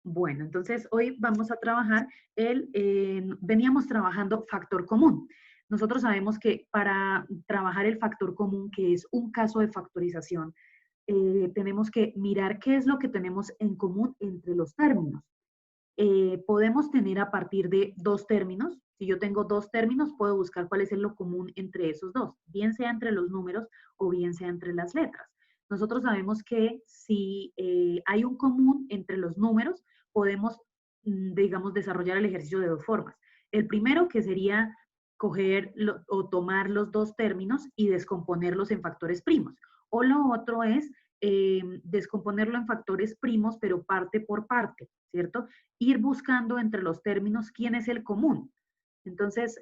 Bueno, entonces hoy vamos a trabajar veníamos trabajando factor común. Nosotros sabemos que para trabajar el factor común, que es un caso de factorización, tenemos que mirar qué es lo que tenemos en común entre los términos. Podemos tener a partir de dos términos. Si yo tengo dos términos, puedo buscar cuál es lo común entre esos dos, bien sea entre los números o bien sea entre las letras. Nosotros sabemos que si hay un común entre los números, podemos, digamos, desarrollar el ejercicio de dos formas. El primero, que sería o tomar los dos términos y descomponerlos en factores primos. O lo otro es descomponerlo en factores primos, pero parte por parte, ¿cierto? Ir buscando entre los términos quién es el común. Entonces,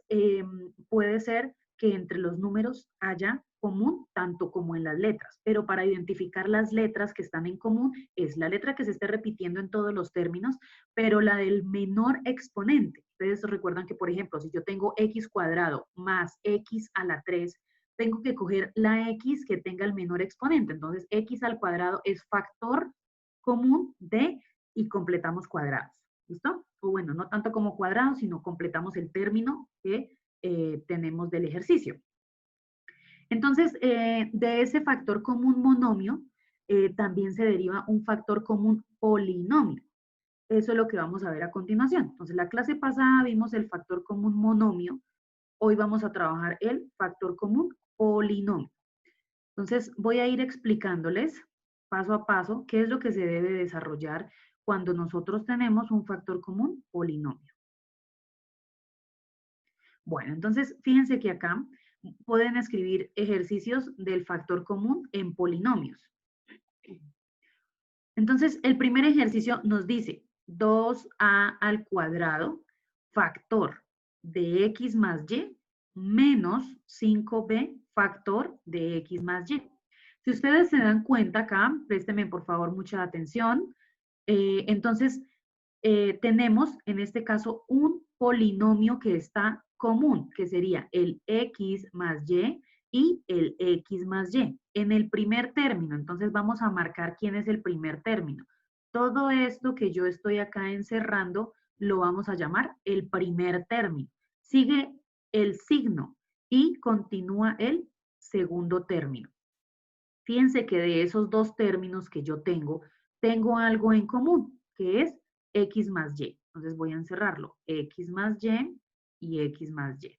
puede ser que entre los números haya común tanto como en las letras, pero para identificar las letras que están en común es la letra que se esté repitiendo en todos los términos, pero la del menor exponente. Ustedes recuerdan que, por ejemplo, si yo tengo x cuadrado más x a la 3, tengo que coger la x que tenga el menor exponente. Entonces, x al cuadrado es factor común de y completamos cuadrados. ¿Listo? O bueno, no tanto como cuadrados, sino completamos el término que tenemos del ejercicio. Entonces, de ese factor común monomio, también se deriva un factor común polinomio. Eso es lo que vamos a ver a continuación. Entonces, la clase pasada vimos el factor común monomio. Hoy vamos a trabajar el factor común polinomio. Entonces, voy a ir explicándoles paso a paso qué es lo que se debe desarrollar cuando nosotros tenemos un factor común polinomio. Bueno, entonces fíjense que acá pueden escribir ejercicios del factor común en polinomios. Entonces, el primer ejercicio nos dice 2a al cuadrado, factor de x más y, menos 5b, factor de x más y. Si ustedes se dan cuenta acá, préstenme por favor mucha atención. Entonces, tenemos en este caso un polinomio que está común, que sería el x más y el x más y. En el primer término, entonces vamos a marcar quién es el primer término. Todo esto que yo estoy acá encerrando lo vamos a llamar el primer término. Sigue el signo y continúa el segundo término. Fíjense que de esos dos términos que yo tengo algo en común, que es x más y. Entonces voy a encerrarlo, x más y x más y.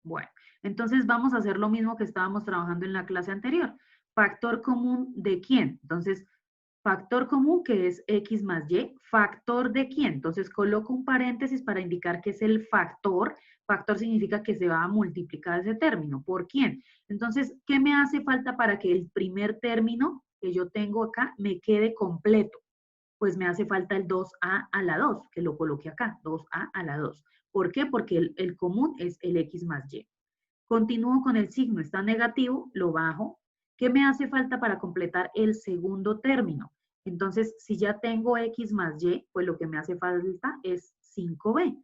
Bueno, entonces vamos a hacer lo mismo que estábamos trabajando en la clase anterior. ¿Factor común de quién? Entonces, factor común que es x más y, ¿factor de quién? Entonces coloco un paréntesis para indicar que es el factor. Factor significa que se va a multiplicar ese término. ¿Por quién? Entonces, ¿qué me hace falta para que el primer término que yo tengo acá me quede completo? Pues me hace falta el 2a a la 2, que lo coloque acá, 2a a la 2. ¿Por qué? Porque el común es el x más y. Continúo con el signo, está negativo, lo bajo. ¿Qué me hace falta para completar el segundo término? Entonces, si ya tengo x más y, pues lo que me hace falta es 5b.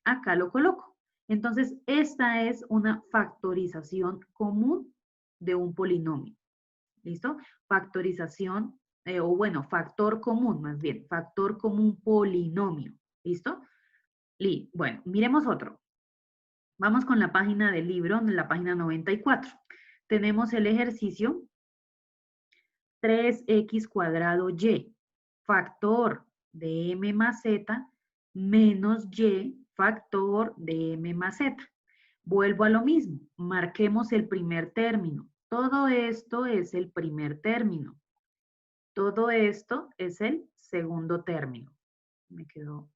Acá lo coloco. Entonces, esta es una factorización común de un polinomio. ¿Listo? Factorización, o bueno, factor común más bien, factor común polinomio. ¿Listo? Bueno, miremos otro. Vamos con la página del libro, en la página 94. Tenemos el ejercicio 3x cuadrado y, factor de m más z, menos y, factor de m más z. Vuelvo a lo mismo, marquemos el primer término. Todo esto es el primer término. Todo esto es el segundo término. Me quedó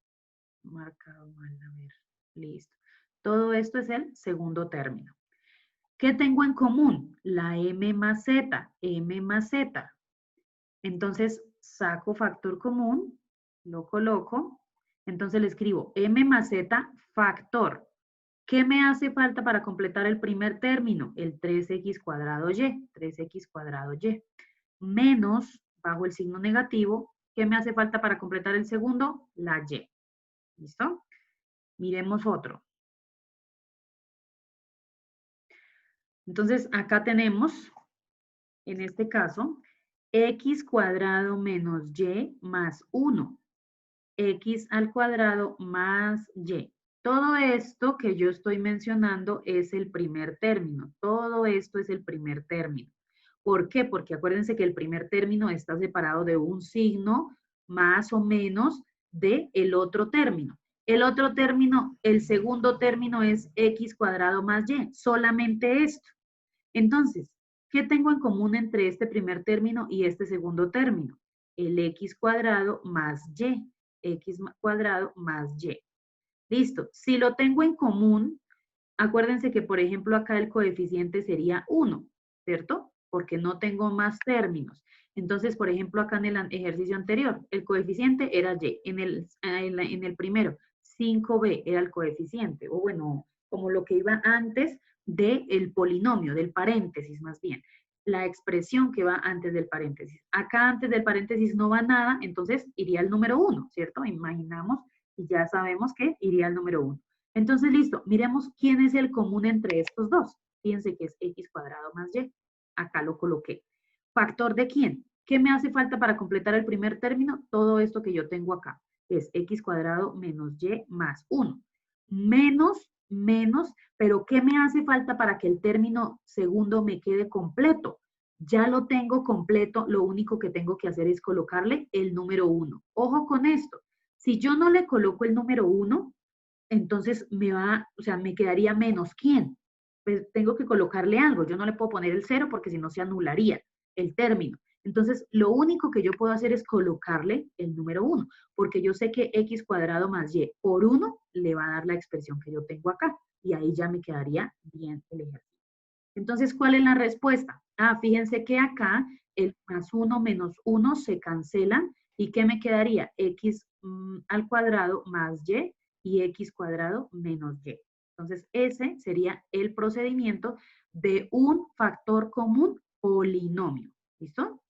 marcado mal, a ver, listo. Todo esto es el segundo término. ¿Qué tengo en común? La m más z, m más z. Entonces, saco factor común, lo coloco, entonces le escribo m más z factor. ¿Qué me hace falta para completar el primer término? El 3x cuadrado y, 3x cuadrado y, menos, bajo el signo negativo, ¿qué me hace falta para completar el segundo? La y. ¿Listo? Miremos otro. Entonces, acá tenemos, en este caso, x cuadrado menos y más 1. x al cuadrado más y. Todo esto que yo estoy mencionando es el primer término. Todo esto es el primer término. ¿Por qué? Porque acuérdense que el primer término está separado de un signo más o menos de el otro término. El otro término, el segundo término es x cuadrado más y, solamente esto. Entonces, ¿qué tengo en común entre este primer término y este segundo término? El x cuadrado más y, x cuadrado más y. Listo. Si lo tengo en común, acuérdense que, por ejemplo, acá el coeficiente sería 1, ¿cierto? Porque no tengo más términos. Entonces, por ejemplo, acá en el ejercicio anterior, el coeficiente era y. En el primero, 5b era el coeficiente, o bueno, como lo que iba antes del polinomio, del paréntesis más bien. La expresión que va antes del paréntesis. Acá antes del paréntesis no va nada, entonces iría el número 1, ¿cierto? Imaginamos y ya sabemos que iría el número 1. Entonces, listo, miremos quién es el común entre estos dos. Fíjense que es x cuadrado más y. Acá lo coloqué. ¿Factor de quién? ¿Qué me hace falta para completar el primer término? Todo esto que yo tengo acá. Es x cuadrado menos y más 1. Menos, pero ¿qué me hace falta para que el término segundo me quede completo? Ya lo tengo completo, lo único que tengo que hacer es colocarle el número 1. Ojo con esto. Si yo no le coloco el número 1, entonces me quedaría menos quién. Pues tengo que colocarle algo. Yo no le puedo poner el 0 porque si no se anularía el término. Entonces, lo único que yo puedo hacer es colocarle el número 1, porque yo sé que x cuadrado más y por 1 le va a dar la expresión que yo tengo acá. Y ahí ya me quedaría bien el ejercicio. Entonces, ¿cuál es la respuesta? Fíjense que acá el más 1 menos 1 se cancelan. ¿Y qué me quedaría? X al cuadrado más y x cuadrado menos y. Entonces, ese sería el procedimiento de un factor común polinomio. ¿Listo?